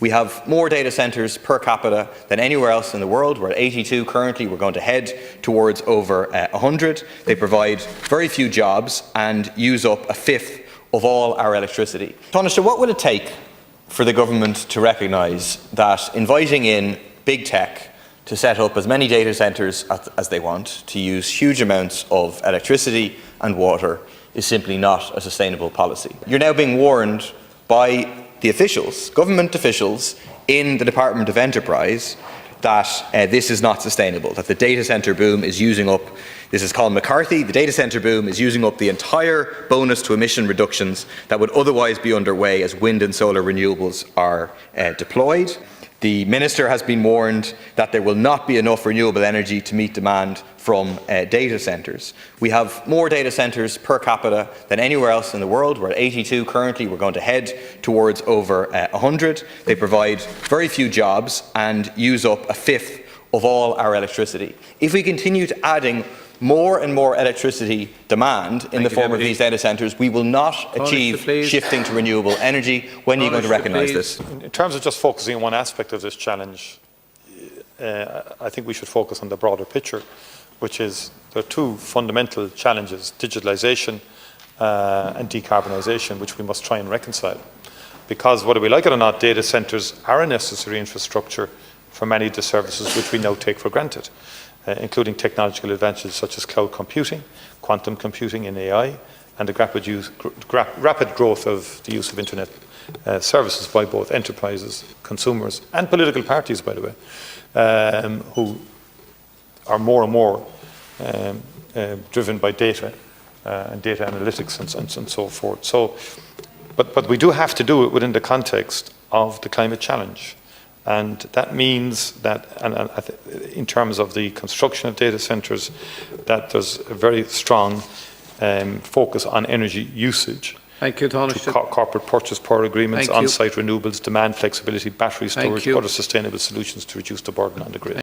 We have more data centres per capita than anywhere else in the world. We're at 82 currently. We're going to head towards over 100. They provide very few jobs and use up a fifth of all our electricity. Taoiseach, what will it take for the government to recognise that inviting in big tech to set up as many data centres as they want, to use huge amounts of electricity and water, is simply not a sustainable policy? You're now being warned by the officials, government officials in the Department of Enterprise, that this is not sustainable, that the data centre boom is using up, this is Colin McCarthy, the data centre boom is using up the entire bonus to emission reductions that would otherwise be underway as wind and solar renewables are deployed. The Minister has been warned that there will not be enough renewable energy to meet demand from data centres. We have more data centres per capita than anywhere else in the world. We're at 82 currently. We're going to head towards over 100. They provide very few jobs and use up a fifth of all our electricity. If we continue to adding more and more electricity demand in the form of these data centres, we will not achieve shifting to renewable energy. When are you going to recognise this? In terms of just focusing on one aspect of this challenge, I think we should focus on the broader picture, which is there are two fundamental challenges: digitalisation and decarbonisation, which we must try and reconcile. Because whether we like it or not, data centres are a necessary infrastructure for many of the services which we now take for granted, including technological advances such as cloud computing, quantum computing and AI, and the rapid growth of the use of internet services by both enterprises, consumers and political parties, by the way, who are more and more driven by data and data analytics and so forth. But we do have to do it within the context of the climate challenge. And that means that, in terms of the construction of data centres, that there's a very strong focus on energy usage. Thank you, Taoiseach. Corporate purchase power agreements, on-site renewables, demand flexibility, battery storage, other sustainable solutions to reduce the burden on the grid.